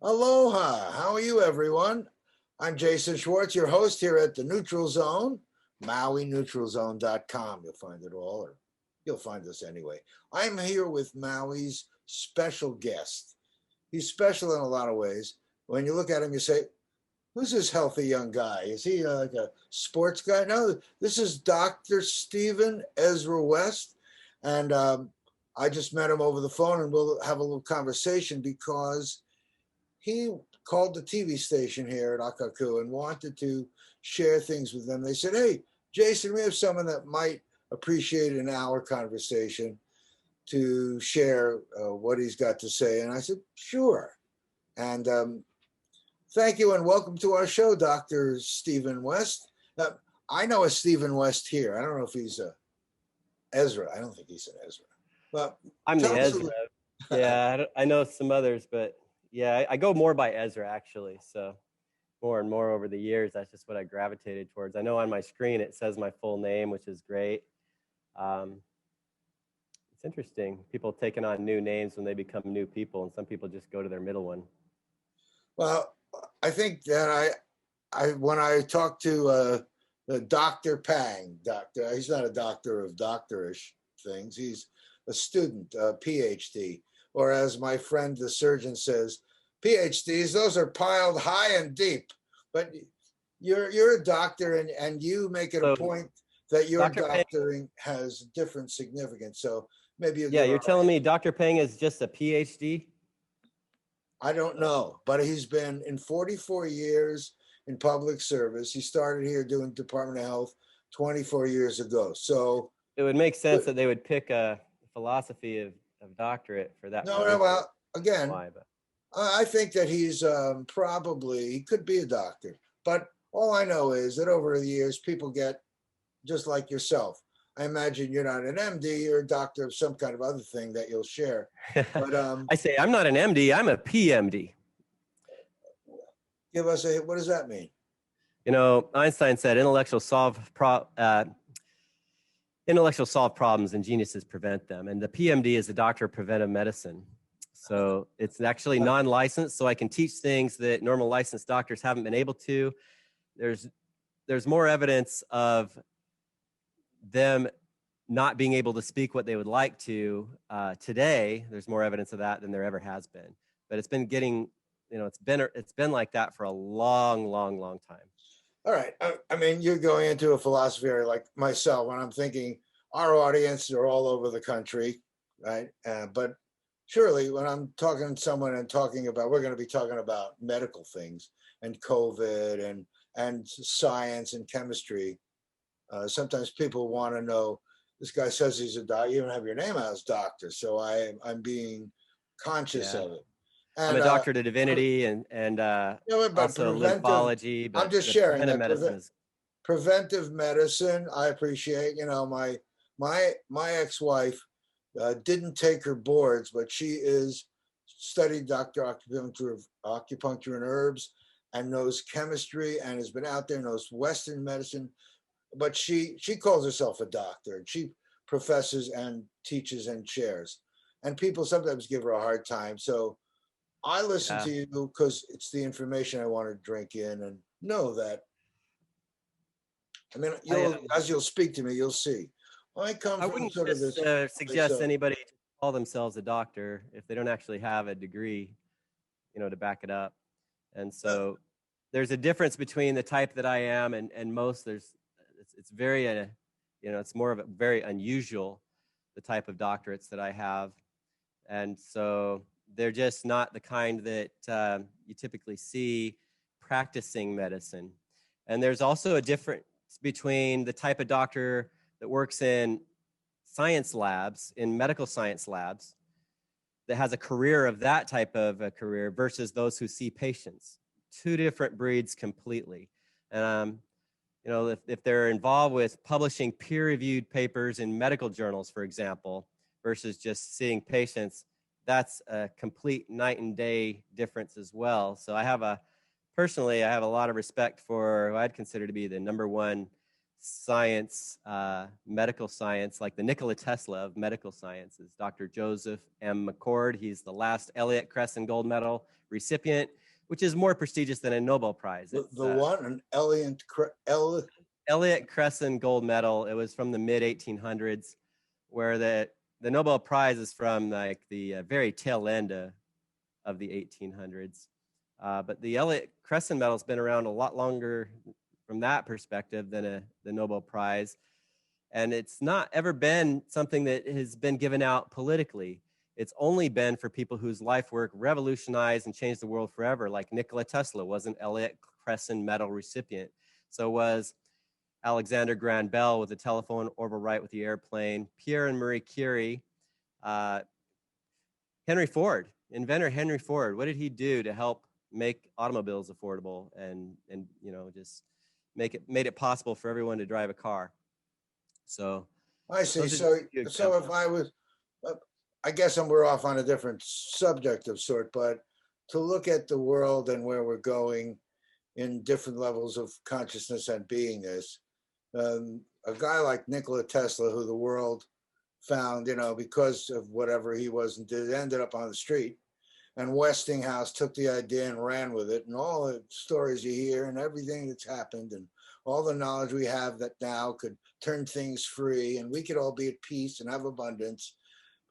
Aloha. How are you, everyone? I'm Jason Schwartz, your host here at the Neutral Zone, MauiNeutralZone.com. You'll find it all, or you'll find us anyway. I'm here with Maui's special guest. He's special in a lot of ways. When you look at him, you say, who's this healthy young guy? Is he like a sports guy? No, this is Dr. Steven Ezra West. And I just met him over the phone, and we'll have a little conversation because he called the TV station here at Akaku and wanted to share things with them. They said, hey, Jason, we have someone that might appreciate an hour conversation to share what he's got to say. And I said, sure. And thank you and welcome to our show, Dr. Steven West. I know a Steven West here. I don't know if he's a Ezra. I don't think he's an Ezra. But I'm the Ezra. Yeah, I know some others, but yeah, I go more by Ezra, actually. So more and more over the years, that's just what I gravitated towards. I know on my screen it says my full name, which is great. It's interesting. People taking on new names when they become new people, and some people just go to their middle one. Well, I think that when I talked to the Dr. Pang, he's not a doctor of doctorish things. He's a student, a PhD. Or as my friend, the surgeon, says, PhDs, those are piled high and deep. But you're a doctor, and you make it a point that your doctoring has different significance. So maybe you're telling me Dr. Pang is just a PhD? I don't know, but he's been in 44 years in public service. He started here doing Department of Health 24 years ago. So it would make sense that they would pick a philosophy of doctorate for that. No, well, again, I think that he's he could be a doctor. But all I know is that over the years, people get, just like yourself. I imagine you're not an MD, you're a doctor of some kind of other thing that you'll share. But I say I'm not an MD, I'm a PMD. Give us what does that mean? You know, Einstein said intellectual solve problems and geniuses prevent them. And the PMD is the Doctor of Preventive Medicine. So it's actually non-licensed, so I can teach things that normal licensed doctors haven't been able to. There's more evidence of them not being able to speak what they would like to today. There's more evidence of that than there ever has been. But it's been getting, it's been like that for a long, long, long time. All right. I mean, you're going into a philosophy area like myself, when I'm thinking our audience are all over the country, right? But surely when I'm talking to someone and we're going to be talking about medical things and COVID and science and chemistry. Sometimes people want to know, this guy says he's a doctor, you don't have your name out as doctor. So I'm being conscious of it. And, I'm a doctor of divinity and also lymphology. But I'm just sharing that preventive medicine. I appreciate. My ex-wife didn't take her boards, but she studied acupuncture and herbs, and knows chemistry, and has been out there, knows Western medicine. But she calls herself a doctor, and she professes and teaches and shares. And people sometimes give her a hard time. So I listen to you because it's the information I want to drink in and know that. I mean, as you'll speak to me, you'll see. I wouldn't suggest anybody to call themselves a doctor if they don't actually have a degree, to back it up. And so there's a difference between the type that I am and most. It's very, it's more of a very unusual, the type of doctorates that I have. And so they're just not the kind that you typically see practicing medicine. And there's also a difference between the type of doctor that works in science labs, in medical science labs, that has a career of that type of a career versus those who see patients. Two different breeds completely. And, if they're involved with publishing peer-reviewed papers in medical journals, for example, versus just seeing patients, that's a complete night and day difference as well. So personally, I have a lot of respect for who I'd consider to be the number one science, medical science, like the Nikola Tesla of medical science is Dr. Joseph M. McCord. He's the last Elliott Cresson Gold Medal recipient, which is more prestigious than a Nobel Prize. The one, an Elliott Cresson Gold Medal. It was from the mid 1800s, where the Nobel Prize is from like the very tail end of the 1800s. But the Elliott Cresson Medal has been around a lot longer from that perspective than the Nobel Prize. And it's not ever been something that has been given out politically. It's only been for people whose life work revolutionized and changed the world forever, like Nikola Tesla was an Elliott Cresson Medal recipient. So was Alexander Graham Bell with the telephone, Orville Wright with the airplane, Pierre and Marie Curie, Henry Ford, inventor Henry Ford. What did he do to help make automobiles affordable and just made it possible for everyone to drive a car? So I see. So if I was, I guess we're off on a different subject of sort, but to look at the world and where we're going in different levels of consciousness and beingness, a guy like Nikola Tesla, who the world found, because of whatever he was and did, ended up on the street. And Westinghouse took the idea and ran with it, and all the stories you hear and everything that's happened and all the knowledge we have that now could turn things free and we could all be at peace and have abundance.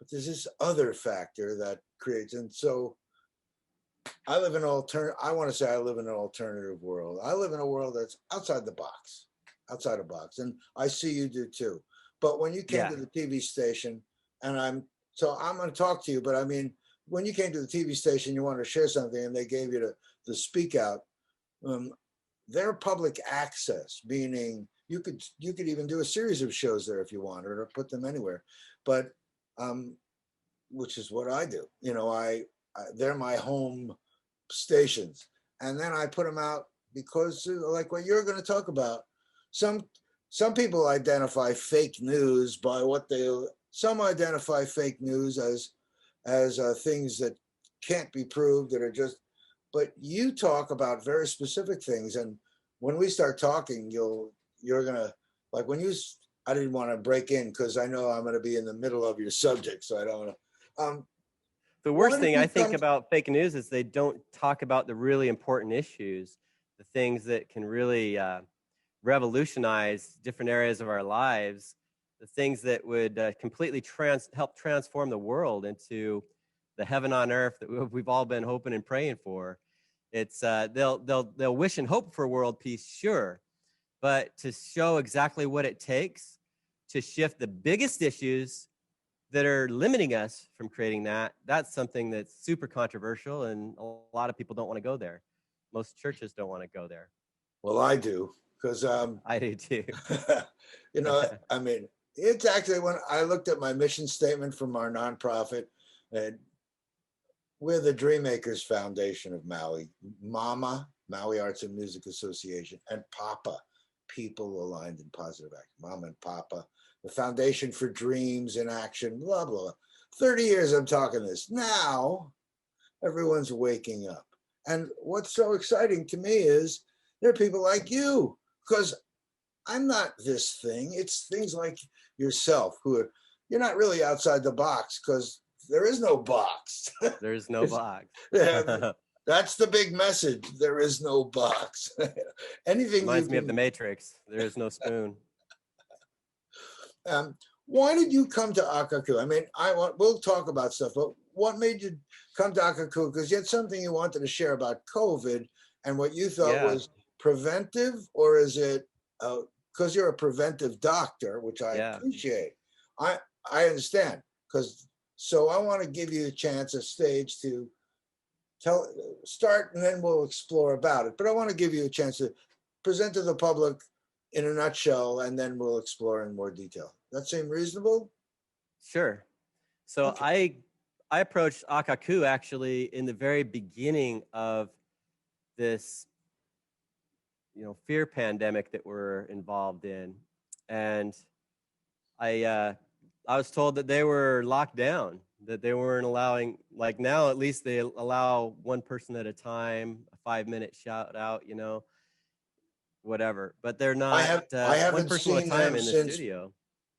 But there's this other factor that creates, and so I live in I want to say I live in an alternative world. I live in a world that's outside the box, and I see you do too. But when you came to the TV station, and I'm going to talk to you, but I mean, when you came to the TV station, you wanted to share something, and they gave you the speak out. They're public access, meaning you could even do a series of shows there if you wanted, or put them anywhere. But which is what I do. They're my home stations, and then I put them out because, like what you're going to talk about, some people identify fake news by some identify fake news as things that can't be proved, that are just, but you talk about very specific things. And when we start talking, you're going to, like I didn't want to break in because I know I'm going to be in the middle of your subject. So I don't want to. The worst thing I think about fake news is they don't talk about the really important issues, the things that can really revolutionize different areas of our lives, the things that would completely help transform the world into the heaven on earth that we've all been hoping and praying for. It's they'll wish and hope for world peace, sure, but to show exactly what it takes to shift the biggest issues that are limiting us from creating that's something that's super controversial, and a lot of people don't want to go there. Most churches don't want to go there. Well, I do, because I do too. I mean, it's actually, when I looked at my mission statement from our nonprofit, and we're the Dreammakers Foundation of Maui, Mama, Maui Arts and Music Association, and Papa, People Aligned in Positive Action, Mama and Papa, the Foundation for Dreams in Action, blah, blah, blah. 30 years I'm talking this. Now, everyone's waking up. And what's so exciting to me is there are people like you, because I'm not this thing. It's things like yourself you're not really outside the box, because there is no box. There is no box. That's the big message. There is no box. Anything reminds me of the Matrix. There is no spoon. Why did you come to Akaku? I mean, we'll talk about stuff, but what made you come to Akaku? Because you had something you wanted to share about COVID and what you thought was preventive, or is it because you're a preventive doctor, which I appreciate. I understand, so I want to give you a stage to start, and then we'll explore about it. But I want to give you a chance to present to the public in a nutshell, and then we'll explore in more detail. That seem reasonable? Sure. So okay. I approached Akaku actually in the very beginning of this, fear pandemic that we're involved in, and I was told that they were locked down, that they weren't allowing, like now at least they allow one person at a time, a 5-minute shout out, whatever, but they're I not have I one haven't person at a seen time them in the since studio.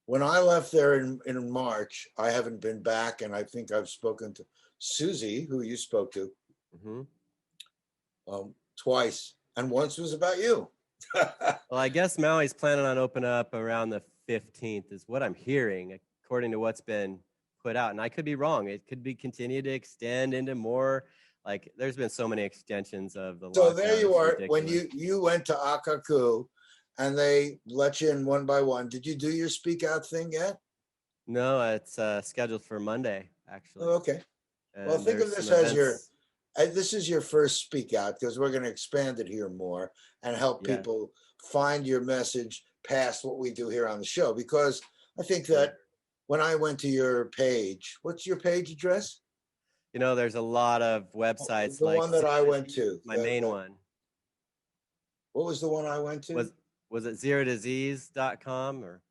when I left there in March. I haven't been back, and I think I've spoken to Susie, who you spoke to, Hmm. twice, and once was about you. Well, I guess Maui's planning on opening up around the 15th, is what I'm hearing, according to what's been put out. And I could be wrong. It could be continue to extend into more. Like, there's been so many extensions of the So there lockdown. you It's are. When ridiculous. you went to Akaku, and they let you in one by one. Did you do your speak out thing yet? No, it's scheduled for Monday, Oh, actually. okay. Well, And think of there's this some as your events. this is your first speak out, because we're going to expand it here more and help Yeah, people find your message past what we do here on the show. Because I think sure. that when I went to your page, what's your page address? There's a lot of websites The like one that Zero I went Disease, to. my main one. What was the one I went to? Was it ZeroDisease.com or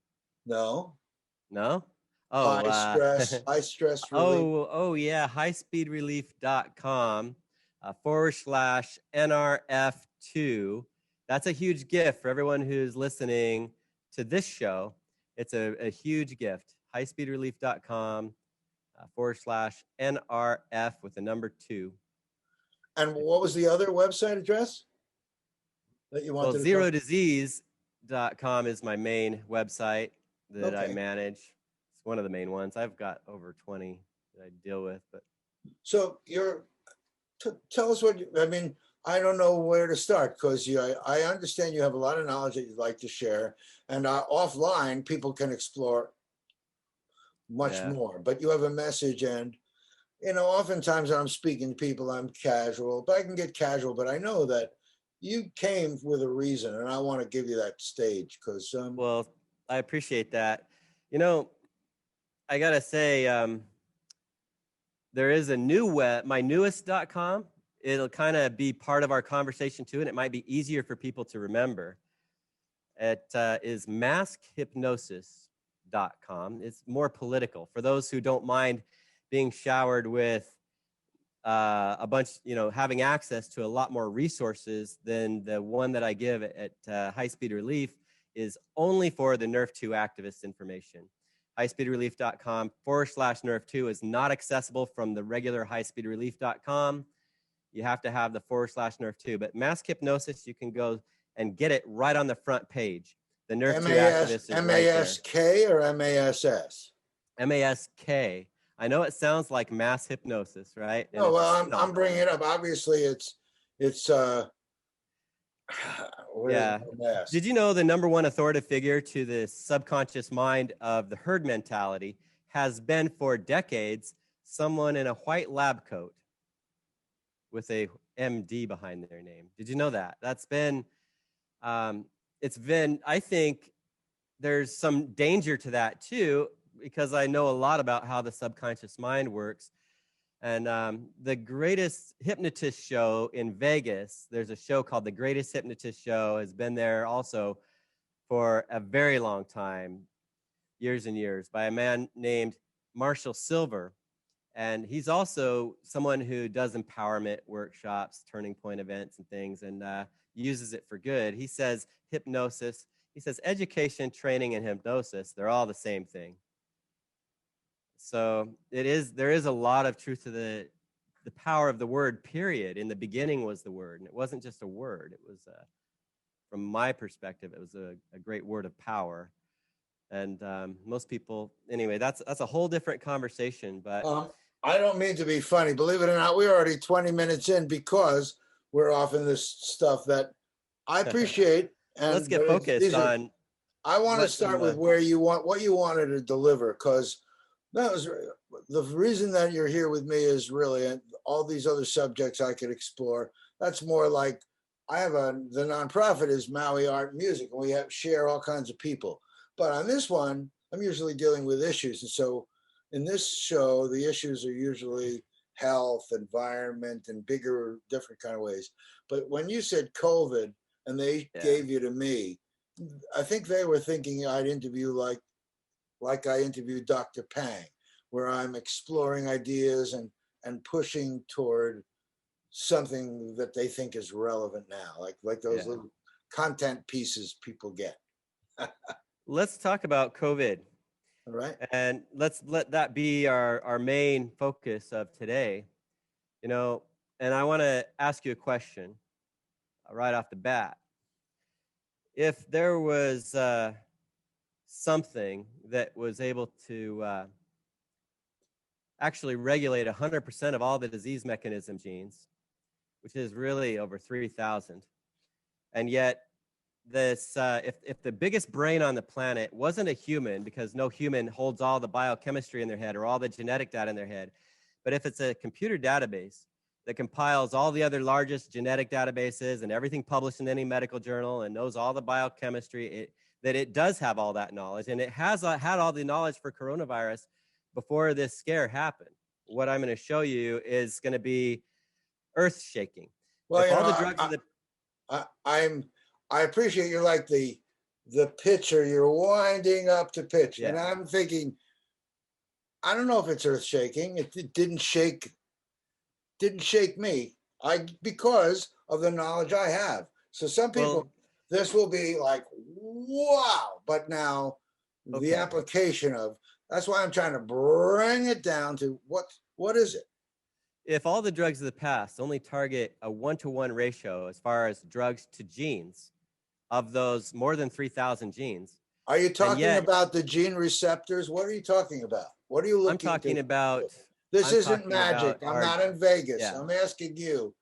No. no? Oh, High stress relief. oh yeah, highspeedrelief.com / NRF2. That's a huge gift for everyone who's listening to this show. It's a huge gift. Highspeedrelief.com / NRF with the number 2. And what was the other website address that you Well, wanted to talk? ZeroDisease.com is my main website that I Okay. manage. It's one of the main ones. I've got over 20 that I deal with, but So tell us what I mean. I don't know where to start, because I understand you have a lot of knowledge that you'd like to share, and offline people can explore much yeah. more. But you have a message, and oftentimes when I'm speaking to people, I'm casual, but I can get casual. But I know that you came with a reason, and I want to give you that stage because Well, I appreciate that. You know, I gotta say, there is a new my newest.com. It'll kind of be part of our conversation too, and it might be easier for people to remember. It is maskhypnosis.com. It's more political for those who don't mind being showered with a bunch, having access to a lot more resources than the one that I give at High Speed Relief is only for the NERF2 activist information. Highspeedrelief.com / NERF2 is not accessible from the regular highspeedrelief.com. You have to have the / NERF2. But Mask Hypnosis, you can go and get it right on the front page. The NERF2 activist is right there. MASK or MASS? MASK. I know it sounds like mass hypnosis, right? And No, it's a well, spin-off I'm on bringing it. it up. Obviously, it's Yeah. mask. Did you know the number one authoritative figure to the subconscious mind of the herd mentality has been for decades someone in a white lab coat with a MD behind their name? Did you know that? It's been, I think there's some danger to that too, because I know a lot about how the subconscious mind works. And the Greatest Hypnotist Show in Vegas, there's a show called The Greatest Hypnotist Show, has been there also for a very long time, years and years, by a man named Marshall Silver. And he's also someone who does empowerment workshops, turning point events and things, and uses it for good. He says hypnosis, he says education, training, and hypnosis, they're all the same thing. So there is a lot of truth to the power of the word, period. In the beginning was the word, and it wasn't just a word. It was, from my perspective, it was a great word of power. And most people, anyway, that's a whole different conversation. But I don't mean to be funny. Believe it or not, we're already 20 minutes in, because we're off in this stuff that I appreciate. let's And get focused on I want to what start some. with what you wanted to deliver, because that was the reason that you're here with me is really, and all these other subjects I could explore. That's more like the nonprofit is Maui Art and Music, and we share all kinds of people. But on this one, I'm usually dealing with issues. And so in this show, the issues are usually health, environment, and bigger, different kind of ways. But when you said COVID and they gave you to me, I think they were thinking I'd interview like I interviewed Dr. Pang, where I'm exploring ideas and pushing toward something that they think is relevant now, like those Yeah. little content pieces people get. Let's talk about COVID. All right. And let's let that be our main focus of today. You know, and I want to ask you a question right off the bat. If there was something that was able to actually regulate 100% of all the disease mechanism genes, which is really over 3,000, and yet this if the biggest brain on the planet wasn't a human, because no human holds all the biochemistry in their head or all the genetic data in their head, but if it's a computer database that compiles all the other largest genetic databases and everything published in any medical journal and knows all the biochemistry, that it does have all that knowledge, and it has had all the knowledge for coronavirus before this scare happened. What I'm going to show you is going to be earth-shaking. Well, if all the drugs I appreciate you're like the pitcher. You're winding up to pitch, Yeah. and I'm thinking, I don't know if it's earth shaking. It didn't shake me. Because of the knowledge I have. So some people, this will be like, wow. But now the application of, that's why I'm trying to bring it down to what is it? If all the drugs of the past only target a 1-to-1 ratio as far as drugs to genes, of those more than 3,000 genes. Are you talking about the gene receptors? What are you talking about? What are you looking I'm talking about. This isn't magic. I'm not in Vegas. Yeah. I'm asking you.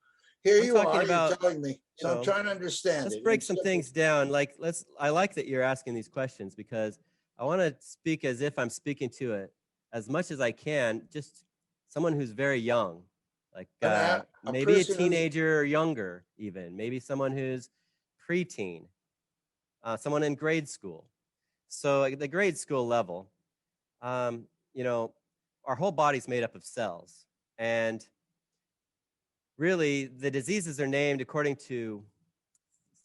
Here you are. You're telling me. So I'm trying to understand. Let's break some things down. I like that you're asking these questions, because I want to speak as if I'm speaking to it as much as I can, just someone who's very young, like maybe a teenager or younger, even maybe someone who's preteen. Someone in grade school. So at the grade school level, you know, our whole body's made up of cells. And really, the diseases are named according to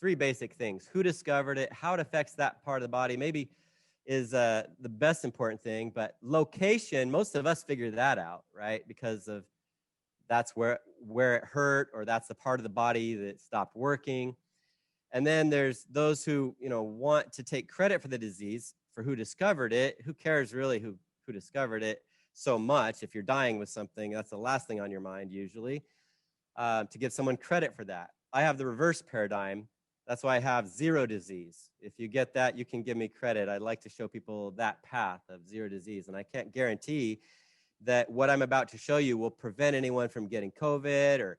three basic things: who discovered it, how it affects that part of the body, maybe is the best important thing, but location, most of us figure that out, right? Because of that's where it hurt, or that's the part of the body that stopped working. And then there's those who, you know, want to take credit for the disease, for who discovered it. Who cares really who discovered it so much? If you're dying with something, that's the last thing on your mind usually, to give someone credit for that. I have the reverse paradigm. That's why I have zero disease. If you get that, you can give me credit. I'd like to show people that path of zero disease. And I can't guarantee that what I'm about to show you will prevent anyone from getting COVID, or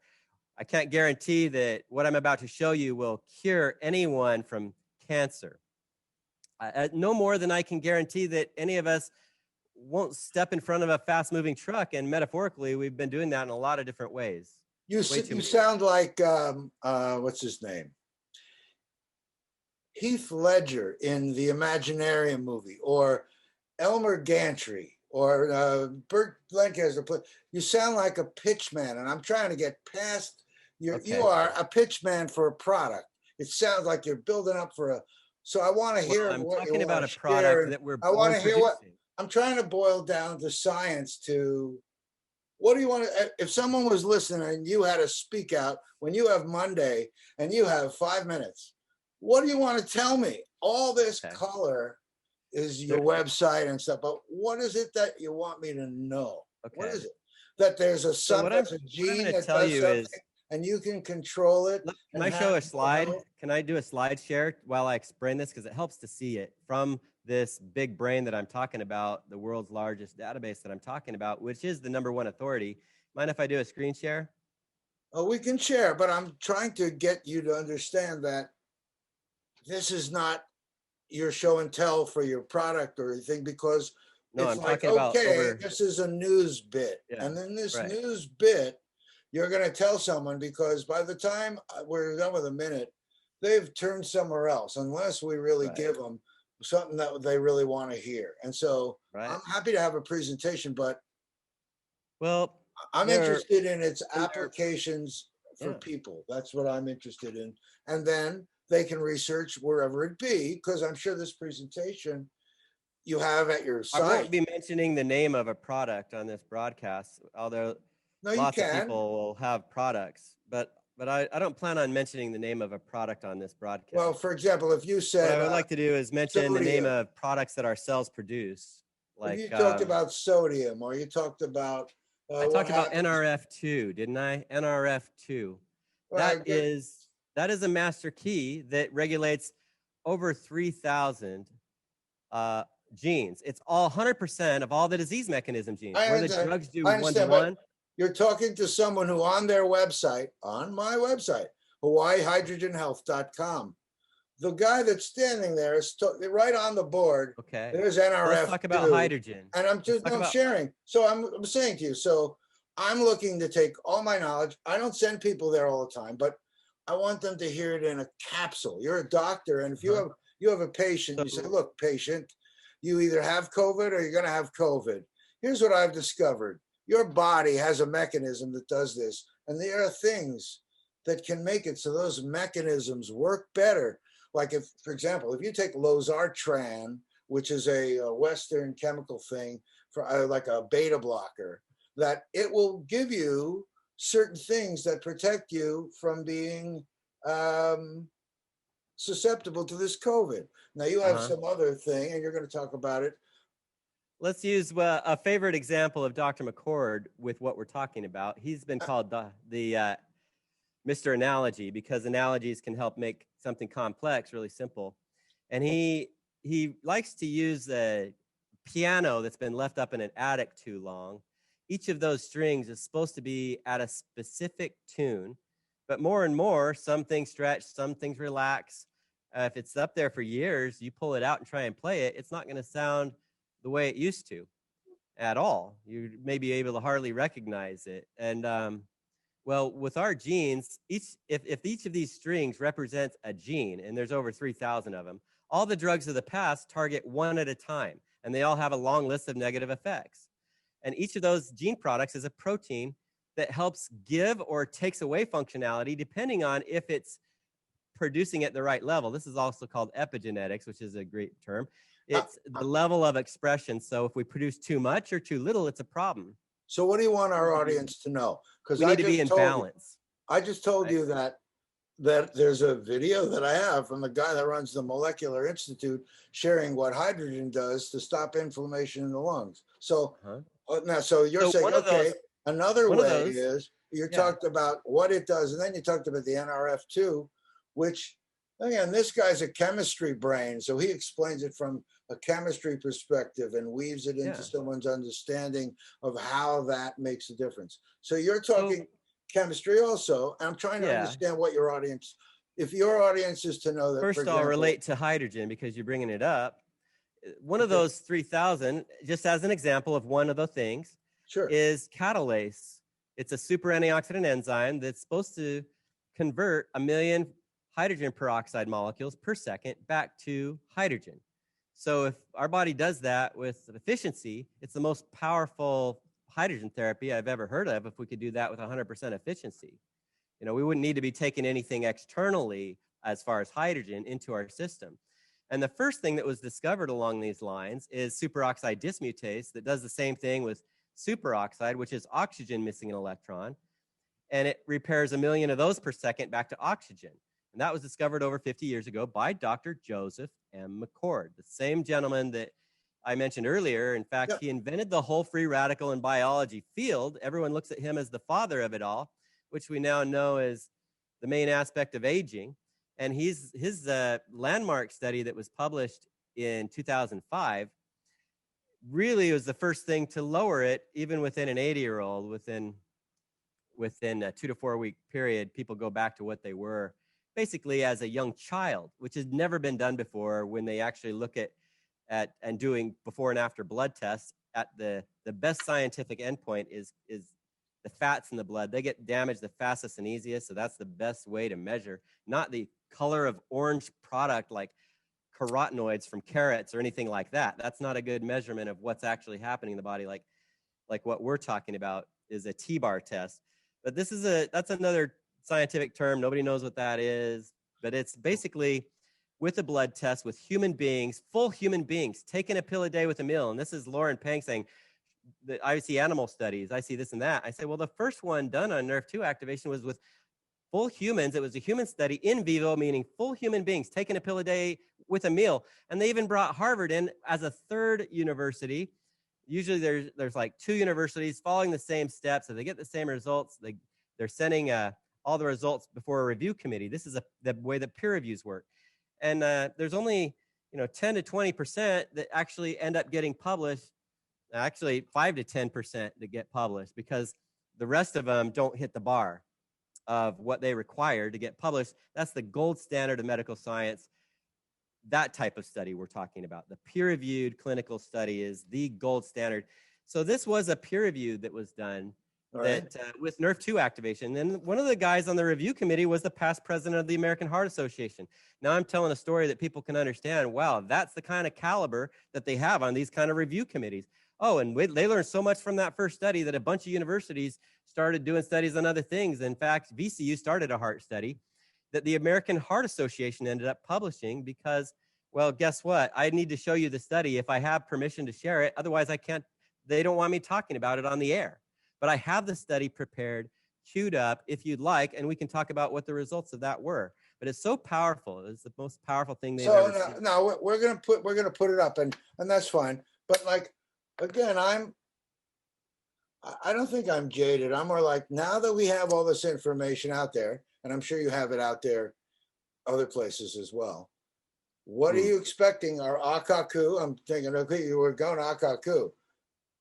I can't guarantee that what I'm about to show you will cure anyone from cancer. No more than I can guarantee that any of us won't step in front of a fast-moving truck, and metaphorically, we've been doing that in a lot of different ways. You sound like, what's his name? Heath Ledger in the Imaginarium movie, or Elmer Gantry, or Burt Lancaster. You sound like a pitch man, and I'm trying to get past. You are a pitch man for a product. It sounds like you're building up for a. So I want to hear. I'm talking about a product that we're. I want to hear what I'm trying to boil down the science to. What do you want to? If someone was listening and you had to speak out when you have Monday and you have 5 minutes, what do you want to tell me? All this color is your website and stuff, but what is it that you want me to know? What is it? That there's a gene that does something, and you can control it. Can I show a slide? Can I do a slide share while I explain this? Because it helps to see it from this big brain that I'm talking about, the world's largest database that I'm talking about, which is the #1 authority. Mind if I do a screen share? Oh, we can share, but I'm trying to get you to understand that this is not your show and tell for your product or anything, because it's like, okay, this is a news bit. And then this news bit, you're going to tell someone, because by the time we're done with a minute, they've turned somewhere else, unless we really give them something that they really want to hear. And so I'm happy to have a presentation, but I'm interested in its applications for people. That's what I'm interested in. And then they can research wherever it be, because I'm sure this presentation you have at your site. I won't be mentioning the name of a product on this broadcast, although lots of people will have products. But but I don't plan on mentioning the name of a product on this broadcast. Well, for example, if you said, what I would like to do is mention the name sodium. of products that our cells produce. Like If you talked about sodium, or you talked about I talked about happens. NRF2, didn't I? NRF2. Well, That is a master key that regulates over 3,000 genes. It's all 100% of all the disease mechanism genes. Where the drugs do one-to-one. You're talking to someone who on their website, on my website, HawaiiHydrogenHealth.com, the guy that's standing there is right on the board. Okay. There's NRF. Let's talk about hydrogen. And I'm sharing. So I'm saying to you, so I'm looking to take all my knowledge. I don't send people there all the time, but I want them to hear it in a capsule. You're a doctor, and if you have a patient, you say, look, patient, you either have COVID or you're going to have COVID. Here's what I've discovered. Your body has a mechanism that does this, and there are things that can make it so those mechanisms work better. Like if, for example, if you take losartan, which is a Western chemical thing for like a beta blocker, that it will give you certain things that protect you from being susceptible to this COVID. Now you have some other thing, and you're going to talk about it. Let's use a favorite example of Dr. McCord with what we're talking about. He's been called the Mr. Analogy, because analogies can help make something complex really simple. And he likes to use a piano that's been left up in an attic too long. Each of those strings is supposed to be at a specific tune, but more and more, some things stretch, some things relax. If it's up there for years, you pull it out and try and play it, it's not going to sound the way it used to at all. You may be able to hardly recognize it. And well, with our genes, if each of these strings represents a gene, and there's over 3,000 of them, all the drugs of the past target one at a time, and they all have a long list of negative effects. And each of those gene products is a protein that helps give or takes away functionality depending on if it's producing at the right level. This is also called epigenetics, which is a great term. It's the level of expression. So if we produce too much or too little, it's a problem. So what do you want our audience to know? Because we need to be in balance. I just told you that there's a video that I have from the guy that runs the Molecular Institute sharing what hydrogen does to stop inflammation in the lungs. So now, so you're saying, okay, another way is you talked about what it does, and then you talked about the NRF2, which, again, this guy's a chemistry brain, so he explains it from a chemistry perspective and weaves it into someone's understanding of how that makes a difference. So you're talking chemistry also, and I'm trying to understand what your audience, if your audience is to know that. First, I'll relate to hydrogen because you're bringing it up. One of those 3,000, just as an example of one of the things, is catalase. It's a super antioxidant enzyme that's supposed to convert 1 million hydrogen peroxide molecules per second back to hydrogen. So if our body does that with efficiency, it's the most powerful hydrogen therapy I've ever heard of if we could do that with 100% efficiency. You know, we wouldn't need to be taking anything externally as far as hydrogen into our system. And the first thing that was discovered along these lines is superoxide dismutase that does the same thing with superoxide, which is oxygen missing an electron. And it repairs 1 million of those per second back to oxygen. And that was discovered over 50 years ago by Dr. Joseph M. McCord, the same gentleman that I mentioned earlier. In fact, he invented the whole free radical in biology field. Everyone looks at him as the father of it all, which we now know is the main aspect of aging. And his landmark study that was published in 2005 really was the first thing to lower it, even within an 80-year-old. Within a 2 to 4 week period, people go back to what they were basically as a young child, which has never been done before. When they actually look at and doing before and after blood tests, at the best scientific endpoint is the fats in the blood. They get damaged the fastest and easiest, so that's the best way to measure, not the color of orange product like carotenoids from carrots or anything like that. That's not a good measurement of what's actually happening in the body, like what we're talking about is a T-bar test. But that's another scientific term. Nobody knows what that is, but it's basically with a blood test with human beings, full human beings, taking a pill a day with a meal. And this is Lauren Pang saying that I see animal studies, I see this and that. I say, well, the first one done on NRF2 activation was with full humans. It was a human study in vivo, meaning full human beings taking a pill a day with a meal. And they even brought Harvard in as a third university. Usually there's like 2 universities following the same steps. So they get the same results. They're sending all the results before a review committee. This is the way that peer reviews work. And there's only 10 to 20% that actually end up getting published. Actually 5 to 10% that get published, because the rest of them don't hit the bar of what they require to get published. That's the gold standard of medical science. That type of study we're talking about. The peer-reviewed clinical study is the gold standard. So this was a peer review that was done with NRF2 activation. And one of the guys on the review committee was the past president of the American Heart Association. Now I'm telling a story that people can understand. Wow, that's the kind of caliber that they have on these kind of review committees. Oh, and they learned so much from that first study that a bunch of universities started doing studies on other things. In fact, VCU started a heart study that the American Heart Association ended up publishing because, well, guess what? I need to show you the study if I have permission to share it. Otherwise, I can't. They don't want me talking about it on the air. But I have the study prepared, queued up, if you'd like, and we can talk about what the results of that were. But it's so powerful. It's the most powerful thing they've ever seen. No, we're gonna put it up, and that's fine. But like, again, I don't think I'm jaded. I'm more like, now that we have all this information out there, and I'm sure you have it out there other places as well. What are you expecting? Our Akaku, I'm thinking, okay, you were going to Akaku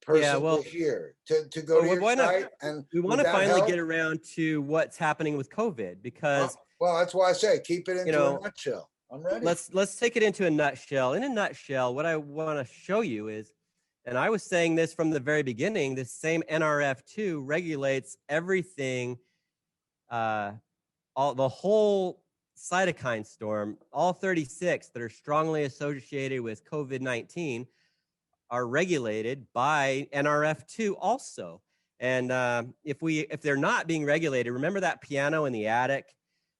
person this year to go to your site, and we want to finally get around to what's happening with COVID, because well, that's why I say keep it into a nutshell. I'm ready. Let's take it into a nutshell. In a nutshell, what I want to show you is, and I was saying this from the very beginning, this same NRF2 regulates everything, the whole cytokine storm, all 36 that are strongly associated with COVID-19 are regulated by NRF2 also. And if they're not being regulated, remember that piano in the attic?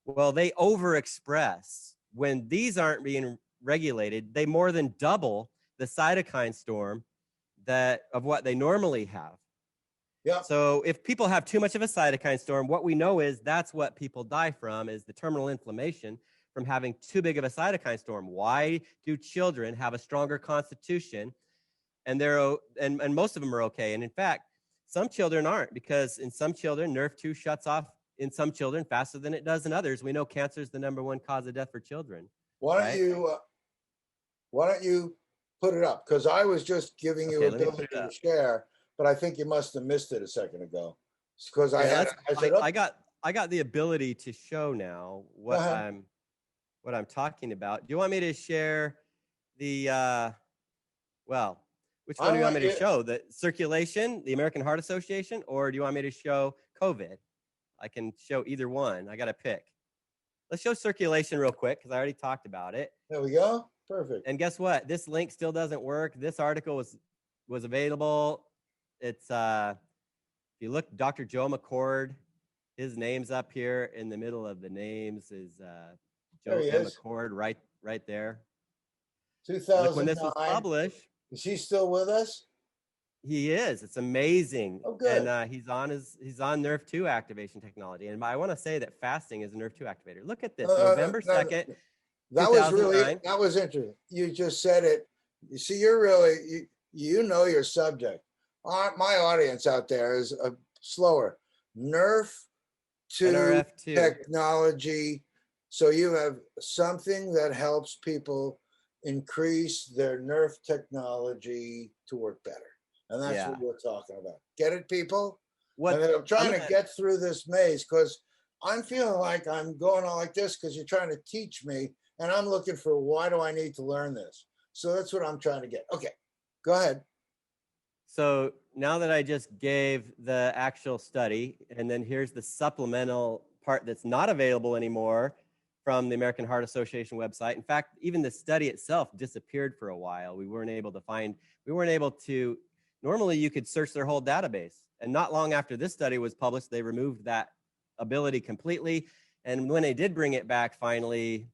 Well, they overexpress. When these aren't being regulated, they more than double the cytokine storm of what they normally have. Yeah. So if people have too much of a cytokine storm, what we know is that's what people die from, is the terminal inflammation from having too big of a cytokine storm. Why do children have a stronger constitution? And most of them are okay. And in fact, some children aren't, because in some children, NRF2 shuts off in some children faster than it does in others. We know cancer is the #1 cause of death for children. Why don't you put it up? Because I was just giving you ability to share, but I think you must have missed it a second ago. Because I got the ability to show now what I'm talking about. Do you want me to share the which one do you want me to show? The circulation, the American Heart Association, or do you want me to show COVID? I can show either one. I got to pick. Let's show circulation real quick, because I already talked about it. There we go. Perfect. And guess what? This link still doesn't work. This article was available. It's if you look, Dr. Joe McCord, his name's up here in the middle of the names is Joe McCord right there. 2009. Look when this was published. Is he still with us? He is. It's amazing. Oh, good. And he's on NRF2 activation technology. And I want to say that fasting is a NRF2 activator. Look at this, November 2nd. That was interesting. You just said it. You see, you're really, you know your subject. My audience out there is slower. NRF2 technology. So you have something that helps people increase their NRF technology to work better. And that's what we're talking about. Get it, people? And I'm trying to get through this maze, because I'm feeling like I'm going on like this because you're trying to teach me, and I'm looking for, why do I need to learn this? So that's what I'm trying to get. Okay, go ahead. So now that I just gave the actual study, and then here's the supplemental part that's not available anymore from the American Heart Association website. In fact, even the study itself disappeared for a while. We weren't able to, normally you could search their whole database. And not long after this study was published, they removed that ability completely. And when they did bring it back, finally,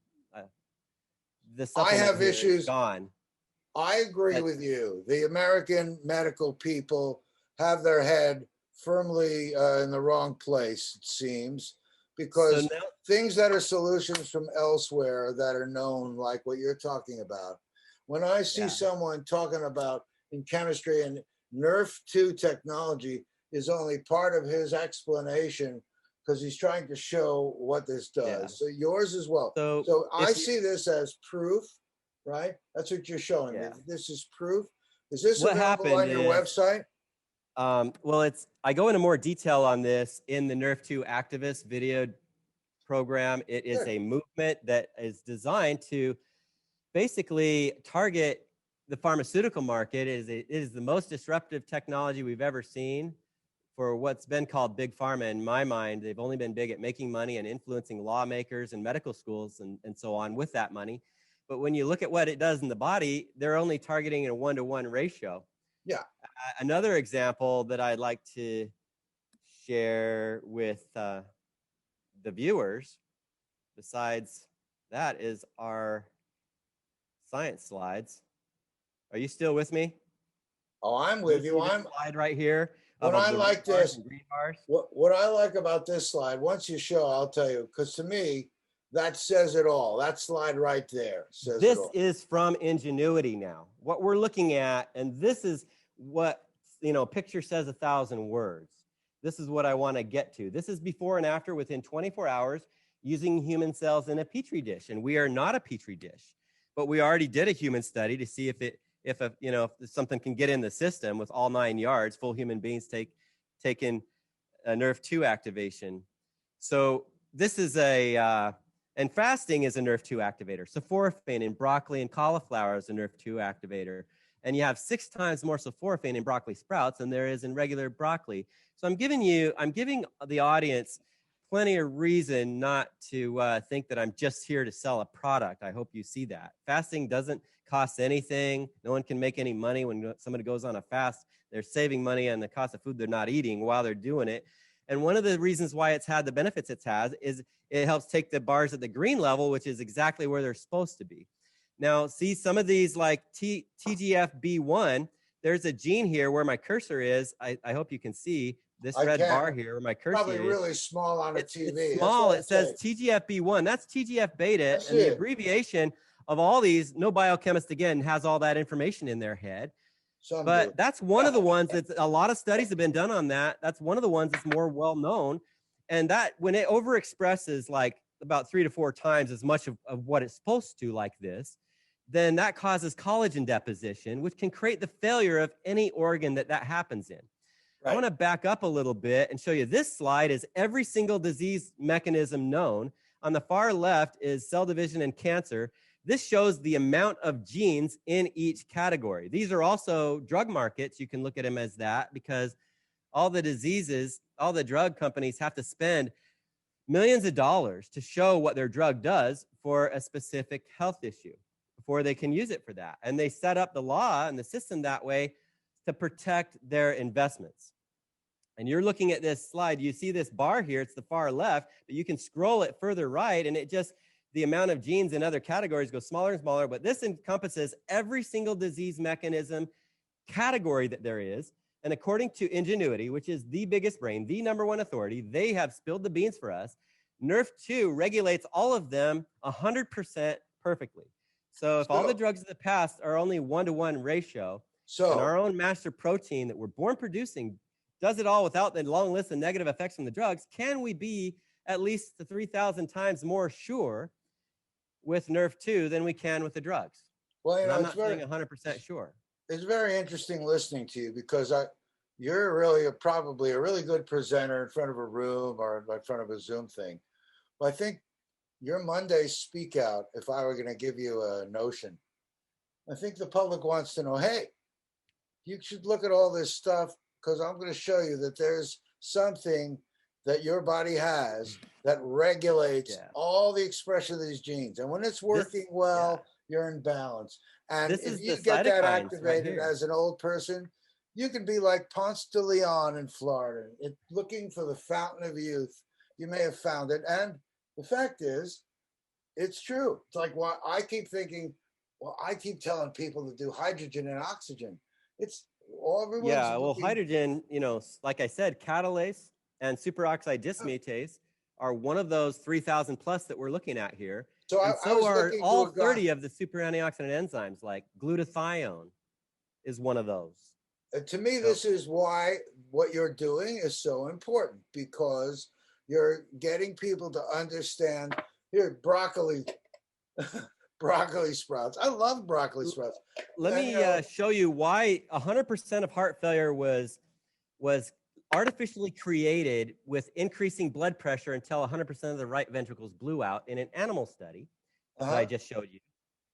the supplement is gone. I agree with you. The American medical people have their head firmly in the wrong place, it seems. because now, things that are solutions from elsewhere that are known, like what you're talking about, when I see yeah. someone talking about in chemistry and NRF2 technology is only part of his explanation because he's trying to show what this does. Yeah. So yours as well. So I see this as proof, right? That's what you're showing me. This is proof. Is this what available on your website? Well, I go into more detail on this in the NRF2 activist video program. It is a movement that is designed to basically target the pharmaceutical market. It is the most disruptive technology we've ever seen for what's been called big pharma. In my mind, they've only been big at making money and influencing lawmakers and medical schools and so on with that money. But when you look at what it does in the body, they're only targeting a 1-to-1 ratio. Yeah. Another example that I'd like to share with the viewers, besides that, is our science slides. Are you still with me? Oh, I'm with you. I'm slide right here. What I like this. What I like about this slide, once you show, I'll tell you, because to me, that says it all. That slide right there says this it all. Is from Ingenuity now. What we're looking at, and this is what, picture says 1,000 words. This is what I want to get to. This is before and after within 24 hours using human cells in a Petri dish. And we are not a Petri dish, but we already did a human study to see if something can get in the system with all 9 yards, full human beings taking a NRF2 activation. So this is and fasting is a NRF2 activator. Sulforaphane in broccoli and cauliflower is a NRF2 activator. And you have 6 times more sulforaphane in broccoli sprouts than there is in regular broccoli. So I'm giving the audience plenty of reason not to think that I'm just here to sell a product. I hope you see that. Fasting doesn't cost anything. No one can make any money when somebody goes on a fast. They're saving money on the cost of food they're not eating while they're doing it. And one of the reasons why it's had the benefits it's had is it helps take the bars at the green level, which is exactly where they're supposed to be. Now, see some of these like TGFB1, there's a gene here where my cursor is. I hope you can see this red bar here where my cursor probably is. Probably really small on a TV. It's small. It says TGFB1. That's TGF beta. And the abbreviation of all these, no biochemist, again, has all that information in their head. But that's one of the ones that a lot of studies have been done on that. That's one of the ones that's more well known. And that when it overexpresses like about 3 to 4 times as much of what it's supposed to like this, then that causes collagen deposition, which can create the failure of any organ that happens in. Right. I want to back up a little bit and show you this slide is every single disease mechanism known. On the far left is cell division and cancer. This shows the amount of genes in each category. These are also drug markets. You can look at them as that because all the diseases, all the drug companies have to spend millions of dollars to show what their drug does for a specific health issue before they can use it for that. And they set up the law and the system that way to protect their investments. And you're looking at this slide, you see this bar here, it's the far left, but you can scroll it further right and it just, the amount of genes in other categories goes smaller and smaller, but this encompasses every single disease mechanism category that there is. And according to Ingenuity, which is the biggest brain, the #1 authority, they have spilled the beans for us. NRF2 regulates all of them 100% perfectly. So if all the drugs of the past are only 1-to-1 ratio, and our own master protein that we're born producing does it all without the long list of negative effects from the drugs, can we be at least 3,000 times more sure with NRF2 than we can with the drugs? Well, I'm not saying 100% sure. It's very interesting listening to you because you're really probably a really good presenter in front of a room or in front of a Zoom thing. But I think your Monday speak out, if I were going to give you a notion, I think the public wants to know, hey, you should look at all this stuff because I'm going to show you that there's something that your body has that regulates all the expression of these genes. And when it's working you're in balance. And if you get that activated as an old person, you can be like Ponce de Leon in Florida, looking for the fountain of youth. You may have found it. And the fact is, it's true. It's like why I keep thinking, well, I keep telling people to do hydrogen and oxygen. It's all everyone's hydrogen, like I said, catalase and superoxide dismutase are one of those 3,000 plus that we're looking at here. So And I so was are looking all to a guy. 30 of the super antioxidant enzymes, like glutathione is one of those. To me, So this is why what you're doing is so important, because you're getting people to understand. Here, broccoli, broccoli sprouts. I love broccoli sprouts. let And, me show you why 100% of heart failure was artificially created with increasing blood pressure until 100% of the right ventricles blew out in an animal study that I just showed you.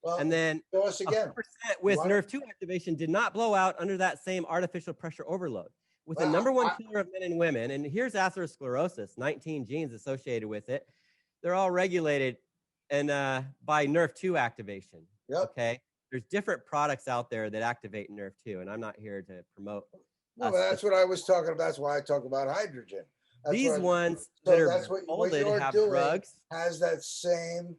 well, And then show us again. 100% with nerve 2 activation did not blow out under that same artificial pressure overload. With the number one killer of men and women, and here's atherosclerosis, 19 genes associated with it. They're all regulated and by nerve 2 activation. Yep. Okay. There's different products out there that activate nerve 2, and I'm not here to promote. No, but that's what I was talking about. That's why I talk about hydrogen. That's These ones so that are that's what bolded you're have doing drugs. has that same.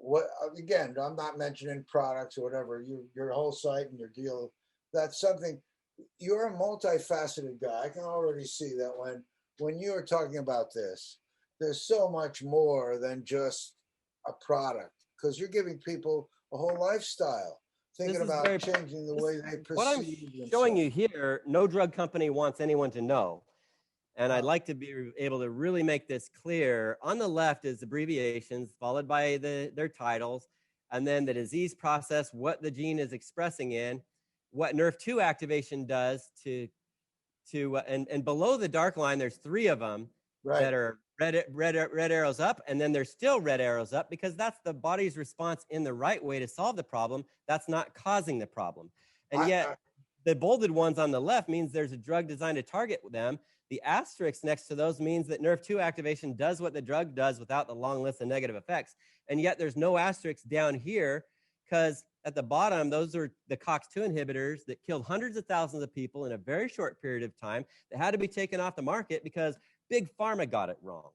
What again? I'm not mentioning products or whatever. Your whole site and your deal. That's something. You're a multifaceted guy. I can already see that when you are talking about this, there's so much more than just a product, because you're giving people a whole lifestyle, thinking about changing the way they perceive. What I'm showing you here, no drug company wants anyone to know. And I'd like to be able to really make this clear. On the left is abbreviations followed by their titles, and then the disease process, what the gene is expressing in, what nerve 2 activation does and below the dark line, there's 3 of them that are red arrows up, and then there's still red arrows up, because that's the body's response in the right way to solve the problem. That's not causing the problem. And yet the bolded ones on the left means there's a drug designed to target them. The asterisk next to those means that nerve 2 activation does what the drug does without the long list of negative effects. And yet there's no asterisk down here, because at the bottom, those are the COX-2 inhibitors that killed hundreds of thousands of people in a very short period of time that had to be taken off the market because Big Pharma got it wrong.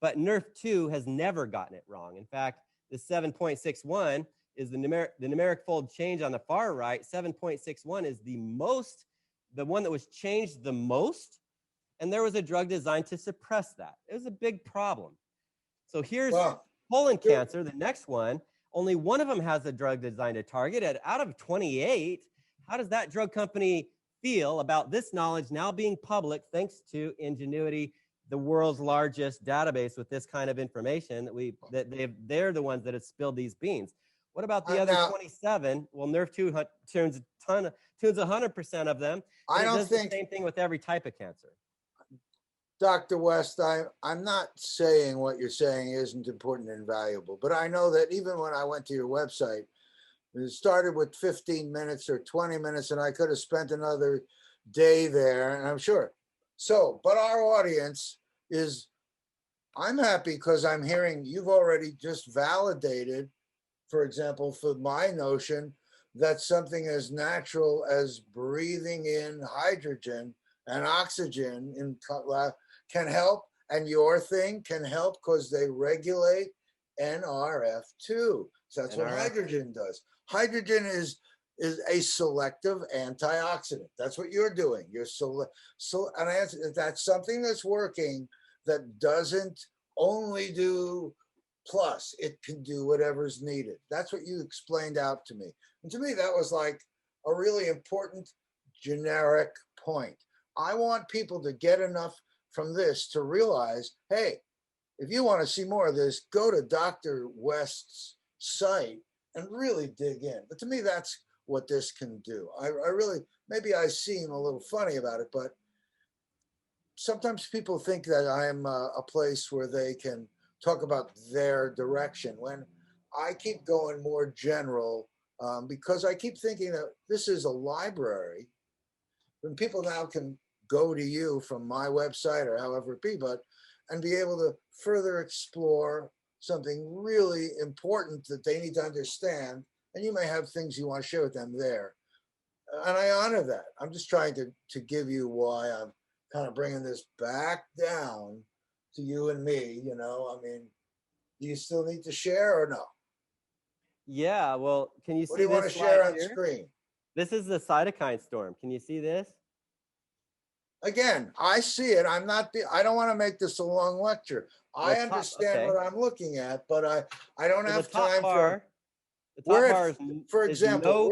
But nerve 2 has never gotten it wrong. In fact, the 7.61 is the numeric fold change on the far right. 7.61 is the one that was changed the most. And there was a drug designed to suppress that. It was a big problem. So here's colon cancer, the next one. Only one of them has a drug designed to target it. Out of 28, how does that drug company feel about this knowledge now being public thanks to Ingenuity, the world's largest database with this kind of information they're the ones that have spilled these beans? What about the other 27? Well, nerve 2 tunes 100% of them. I don't think the same thing with every type of cancer. Dr. West, I'm not saying what you're saying isn't important and valuable, but I know that even when I went to your website, it started with 15 minutes or 20 minutes, and I could have spent another day there, and I'm sure. So, but our audience is, I'm happy because I'm hearing you've already just validated, for example, for my notion that something as natural as breathing in hydrogen and oxygen can help, and your thing can help because they regulate NRF2. So that's what hydrogen does. Hydrogen is a selective antioxidant. That's what you're doing. You're and that's something that's working that doesn't only do plus, it can do whatever's needed. That's what you explained out to me. And to me, that was like a really important generic point. I want people to get enough from this to realize, hey, if you want to see more of this, go to Dr. West's site and really dig in. But to me, that's what this can do. I really, maybe I seem a little funny about it, but sometimes people think that I'm a place where they can talk about their direction, when I keep going more general, because I keep thinking that this is a library, and people now can go to you from my website or however it be, and be able to further explore something really important that they need to understand. And you may have things you want to share with them there. And I honor that. I'm just trying to give you why I'm kind of bringing this back down to you and me. I mean, do you still need to share or no? Yeah, well, can you see what do you want to share on screen? This is the cytokine storm. Can you see this? again, I see it. I don't want to make this a long lecture. I understand what I'm looking at, but I don't have time for. The top bar for example,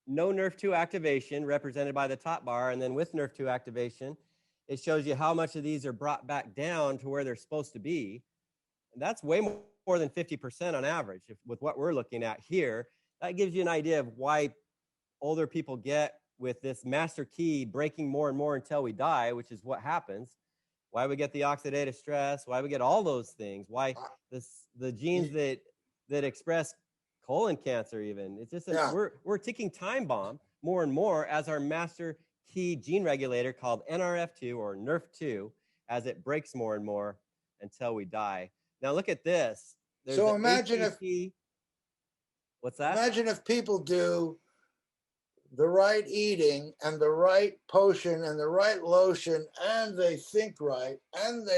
no Nerf2 activation represented by the top bar, and then with Nerf2 activation, it shows you how much of these are brought back down to where they're supposed to be. And that's way more than 50% on average. With what we're looking at here, that gives you an idea of why older people get with this master key breaking more and more until we die, which is what happens. Why we get the oxidative stress, why we get all those things, why the genes that express colon cancer even. It's just we're ticking time bomb more and more as our master key gene regulator called NRF2 or NRF2 as it breaks more and more until we die. Now look at this. So imagine what's that? Imagine if people do the right eating and the right potion and the right lotion and they think right and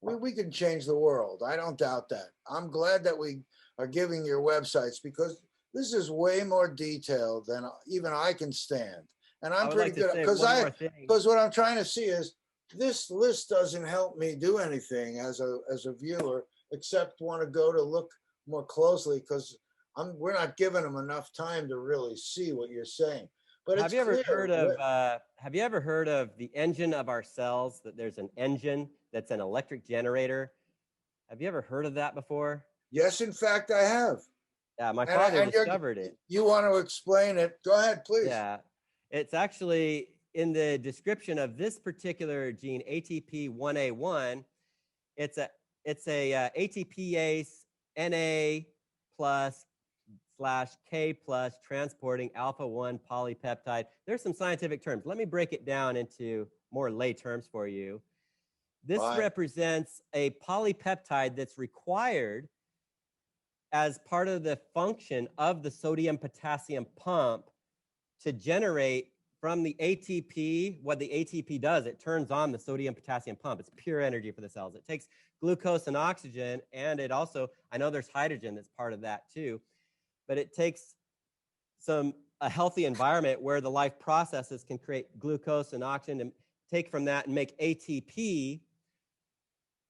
we can change the world. I don't doubt that. I'm glad that we are giving your websites because this is way more detailed than even I can stand. And I'm pretty good because what I'm trying to see is this list doesn't help me do anything as a viewer except want to go to look more closely because we're not giving them enough time to really see what you're saying. But have you ever heard of the engine of our cells? That there's an engine that's an electric generator. Have you ever heard of that before? Yes, in fact, I have. Yeah, my father discovered it. You want to explain it? Go ahead, please. Yeah, it's actually in the description of this particular gene, ATP1A1. It's a ATPase Na plus /K plus transporting alpha-1 polypeptide. There's some scientific terms. Let me break it down into more lay terms for you. This represents a polypeptide that's required as part of the function of the sodium-potassium pump to generate from the ATP. What the ATP does, it turns on the sodium-potassium pump. It's pure energy for the cells. It takes glucose and oxygen, and it also, I know there's hydrogen that's part of that too, but it takes a healthy environment where the life processes can create glucose and oxygen and take from that and make ATP.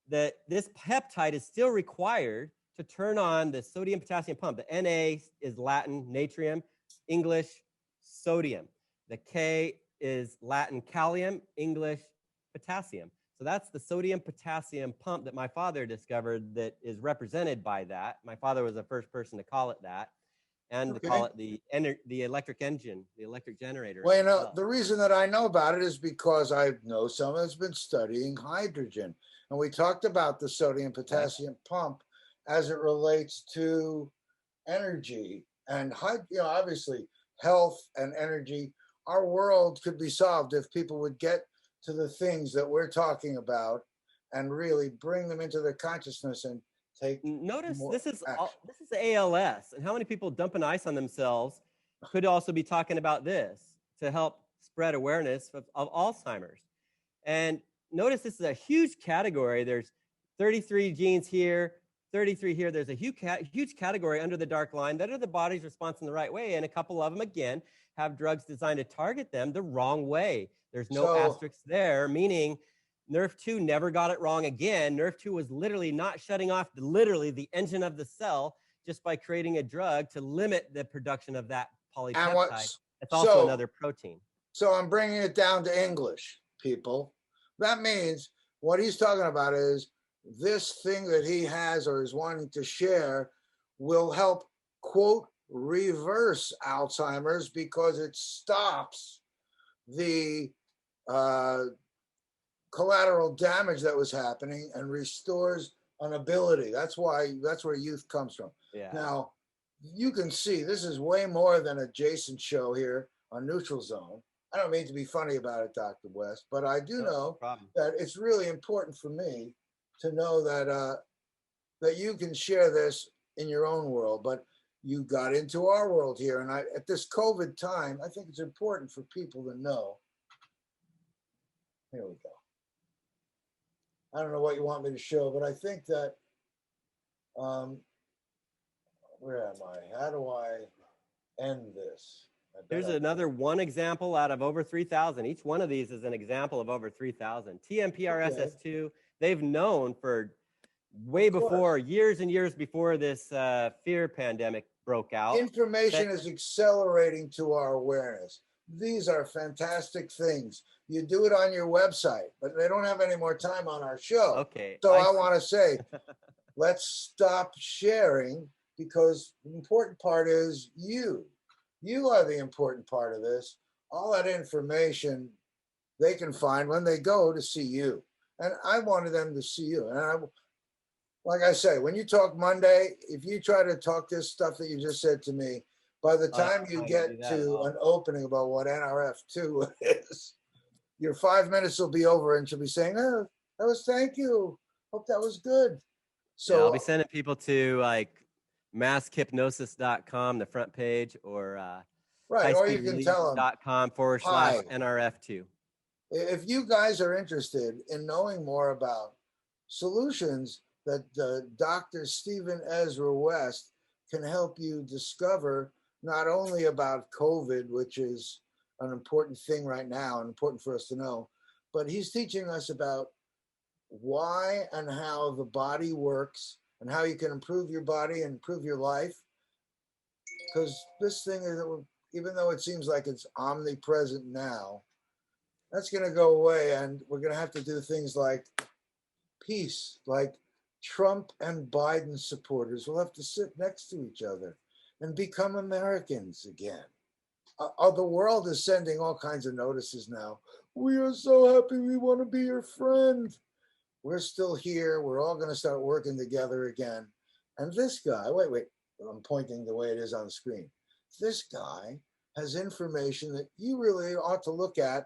That this peptide is still required to turn on the sodium potassium pump. The Na is Latin natrium, English sodium. The K is Latin kalium, English potassium. So that's the sodium potassium pump that my father discovered that is represented by that. My father was the first person to call it that, and to call it the electric engine, the electric generator. Well, you know, the reason that I know about it is because I know someone that's been studying hydrogen. And we talked about the sodium potassium pump as it relates to energy and, obviously health and energy. Our world could be solved if people would get to the things that we're talking about and really bring them into their consciousness and take. Notice this is ALS, and how many people dumping ice on themselves could also be talking about this to help spread awareness of Alzheimer's. And notice this is a huge category. There's 33 genes here, 33 here. There's a huge category under the dark line that are the body's response in the right way, and a couple of them, again, have drugs designed to target them the wrong way. There's no asterisks there, meaning NRF2 never got it wrong again. NRF2 was literally not shutting off the engine of the cell just by creating a drug to limit the production of that polypeptide. It's also another protein. So I'm bringing it down to English, people. That means what he's talking about is this thing that he has or is wanting to share will help, quote, reverse Alzheimer's because it stops the collateral damage that was happening and restores an ability. That's where youth comes from. Yeah. Now, you can see this is way more than a Jason show here on Neutral Zone. I don't mean to be funny about it, Dr. West, but I do know that it's really important for me to know that that you can share this in your own world, but you got into our world here. And at this COVID time, I think it's important for people to know. Here we go. I don't know what you want me to show, but I think that, where am I? How do I end this? I bet Here's I another one example out of over 3,000. Each one of these is an example of over 3,000. okay, TMPRSS2, they've known for way of course. before, years and years before this fear pandemic broke out, that Information is accelerating to our awareness. These are fantastic things. You do it on your website, but they don't have any more time on our show. okay, So I I see. want to say, let's stop sharing because the important part is you. You are the important part of this. All that information they can find when they go to see you. And I wanted them to see you. And I, like I say, when you talk Monday, if you try to talk this stuff that you just said to me, by the I don't time have you time to do get that at to all. an opening about what NRF2 is, your 5 minutes will be over and she'll be saying, oh, that was thank you. Hope that was good. Yeah, I'll be So, sending people to like maskhypnosis.com, the front page, or right. Or you can tell them, highspeedrelease.com forward slash hi, NRF2. if you guys are interested in knowing more about solutions that Dr. Steven Ezra West can help you discover, not only about COVID, which is an important thing right now and important for us to know, but he's teaching us about why and how the body works and how you can improve your body and improve your life. Because this thing is, even though it seems like it's omnipresent now, that's going to go away, and we're going to have to do things like peace, like Trump and Biden supporters will have to sit next to each other and become Americans again. The world is sending all kinds of notices now. We are so happy, we want to be your friend. We're still here. We're all going to start working together again. And this guy, wait, I'm pointing the way it is on the screen. This guy has information that you really ought to look at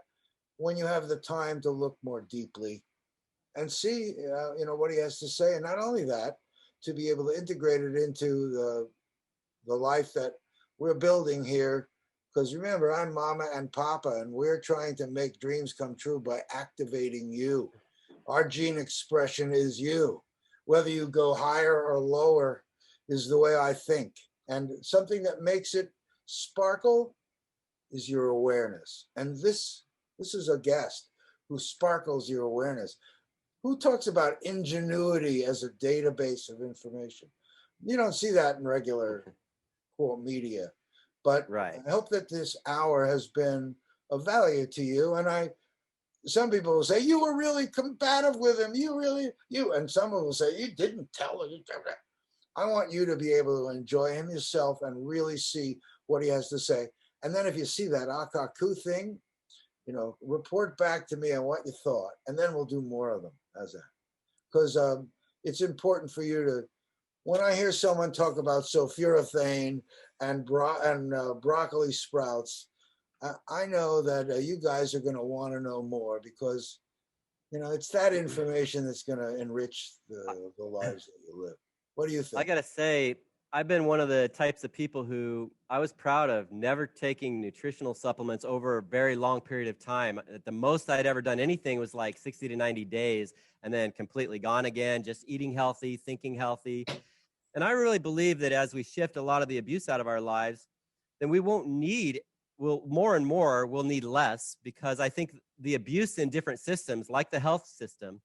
when you have the time to look more deeply and see, what he has to say. And not only that, to be able to integrate it into the life that we're building here. Because remember, I'm mama and papa, and we're trying to make dreams come true by activating you. Our gene expression is you. Whether you go higher or lower is the way I think. And something that makes it sparkle is your awareness. And this is a guest who sparkles your awareness. Who talks about ingenuity as a database of information? You don't see that in regular quote media. But Right. I hope that this hour has been of value to you. And some people will say, you were really combative with him. And some will say, you didn't tell him. I want you to be able to enjoy him yourself and really see what he has to say. And then if you see that Akaku thing, report back to me on what you thought, and then we'll do more of them as that. Because it's important for you to, when I hear someone talk about sulforaphane and broccoli sprouts, I know that you guys are going to want to know more because, it's that information that's going to enrich the lives that you live. What do you I think? got to say, I've been one of the types of people who I was proud of never taking nutritional supplements over a very long period of time. At the most I'd ever done anything was like 60 to 90 days and then completely gone again, just eating healthy, thinking healthy. And I really believe that as we shift a lot of the abuse out of our lives, then we'll more and more, we'll need less, because I think the abuse in different systems, like the health system,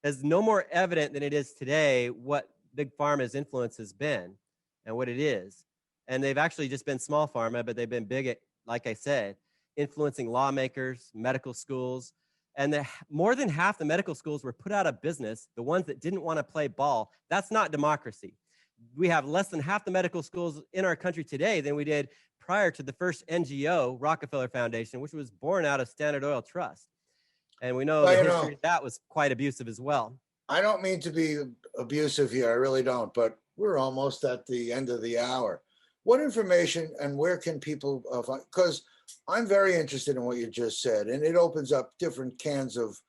is no more evident than it is today what big pharma's influence has been and what it is. And they've actually just been small pharma, but they've been big at, like I said, influencing lawmakers, medical schools. And more than half the medical schools were put out of business, the ones that didn't want to play ball. That's not democracy. We have less than half the medical schools in our country today than we did prior to the first NGO, Rockefeller Foundation, which was born out of Standard Oil Trust. And we know Well, the history of that was quite abusive as well. I don't mean to be abusive here. I really don't. But we're almost at the end of the hour. What information and where can people find? Because I'm very interested in what you just said, and it opens up different cans of.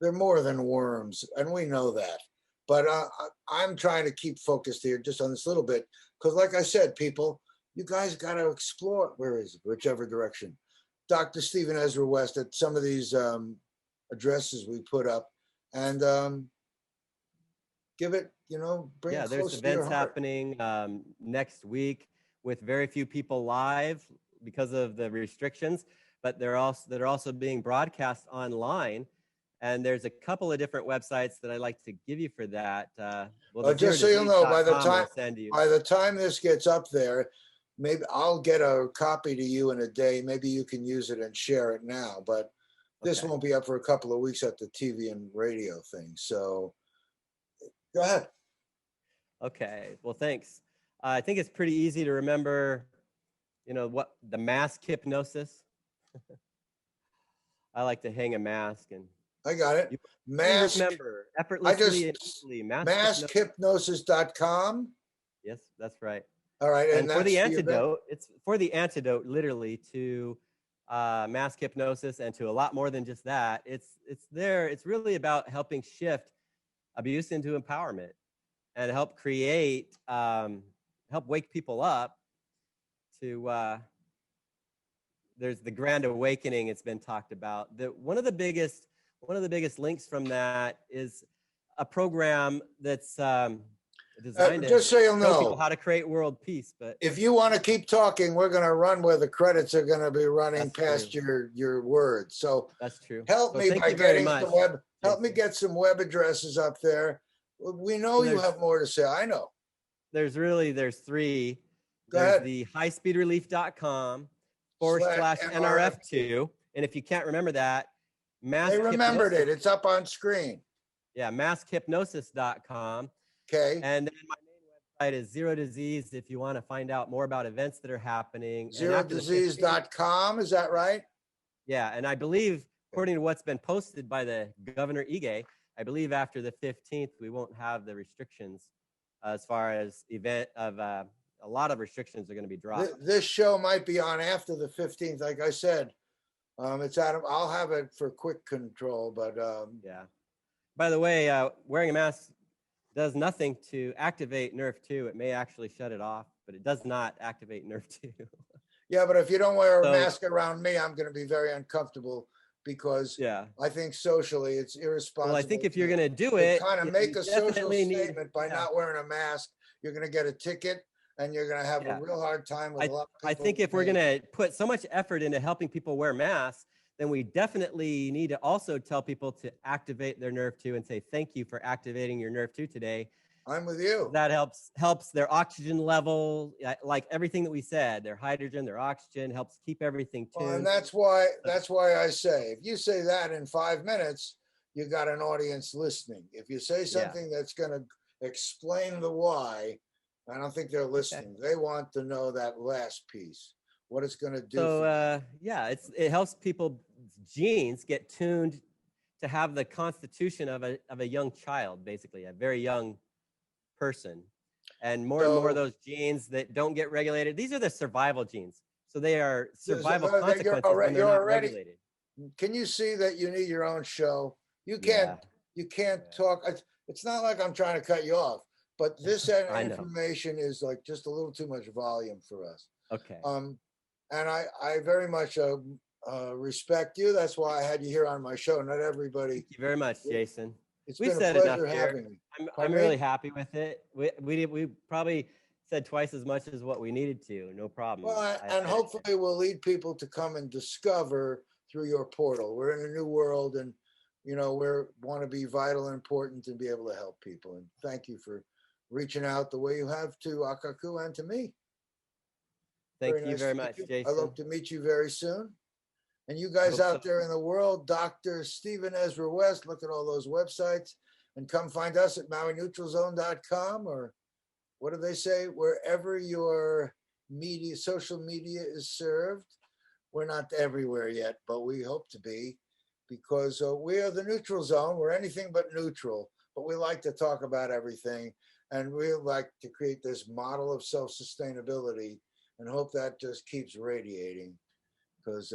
They're more than worms, and we know that. But I'm trying to keep focused here just on this little bit because, like I said, people, you guys got to explore. Where is it? Whichever direction. Dr. Steven Ezra West at some of these addresses we put up, and give it, bring it Yeah, there's close to your events heart. happening next week with very few people live. because of the restrictions, but they're also being broadcast online. And there's a couple of different websites that I like to give you for that. Well, Just so you'll know, by the will send you. time this gets up there, maybe I'll get a copy to you in a day. Maybe you can use it and share it now, but this won't be up for a couple of weeks at the TV and radio thing. So go ahead. Okay. Well, thanks. I think it's pretty easy to remember, what the mask hypnosis. I like to hang a mask and. I got it. Mask. Remember, effortlessly and easily. Maskhypnosis.com. Yes, that's right. All right. And for the antidote, it's for the antidote literally to mask hypnosis and to a lot more than just that. It's really about helping shift abuse into empowerment and help create, help wake people up to, there's the grand awakening. It's been talked about. One of the biggest links from that is a program that's designed just so you'll know people how to create world peace. But if you want to keep talking, we're going to run where the credits are going to be running past your words. So that's true. Help me by getting some web. Help me get some web addresses up there. We know you have more to say. I know. There's three. There's the highspeederelief.com/NRF2. And if you can't remember that, they remembered it. It's up on screen. Yeah, maskhypnosis.com. Okay. And then my main website is Zero Disease if you want to find out more about events that are happening. ZeroDisease.com, is that right? Yeah, and I believe, according to what's been posted by the Governor Ige, I believe after the 15th, we won't have the restrictions as far as a lot of restrictions are going to be dropped. This show might be on after the 15th, like I said. It's Adam. I'll have it for quick control, but yeah. By the way, wearing a mask does nothing to activate nerve 2. It may actually shut it off, but it does not activate nerve 2. Yeah, but if you don't wear a mask around me, I'm going to be very uncomfortable because I think socially it's irresponsible. Well, I think if you're going to do it, kind of make a social statement by not wearing a mask, you're going to get a ticket. And you're going to have a real hard time with a lot of people. I think if we're going to put so much effort into helping people wear masks, then we definitely need to also tell people to activate their nerve 2 and say, thank you for activating your nerve 2 today. I'm with you. That helps their oxygen level, like everything that we said, their hydrogen, their oxygen, helps keep everything tuned. Well, and that's why I say, if you say that in 5 minutes, you got an audience listening. If you say something that's going to explain the why, I don't think they're listening. They want to know that last piece, what it's going to do. So, it helps people's genes get tuned to have the constitution of a young child, basically, a very young person. And more and more of those genes that don't get regulated, these are the survival genes. So they are survival consequences when they're not regulated. Can you see that you need your own show? You can't talk. It's not like I'm trying to cut you off. But this information is like just a little too much volume for us. Okay. And I very much respect you. That's why I had you here on my show. Not everybody. Thank you very much, Jason. It's been a pleasure having me. I'm really happy with it. We probably said twice as much as what we needed to. No problem. Well, and hopefully we'll lead people to come and discover through your portal. We're in a new world, and we want to be vital and important and be able to help people. And thank you for reaching out the way you have to Akaku and to me. Thank you very much, Jason. I hope to meet you very soon. And you guys out there in the world, Dr. Steven Ezra West, look at all those websites and come find us at MauiNeutralZone.com, or what do they say? Wherever your social media is served. We're not everywhere yet, but we hope to be, because we are the neutral zone. We're anything but neutral, but we like to talk about everything. And we like to create this model of self-sustainability and hope that just keeps radiating. Because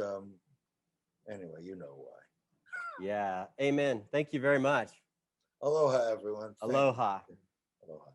anyway, you know why. Yeah. Amen. Thank you very much. Aloha, everyone. Aloha. Aloha.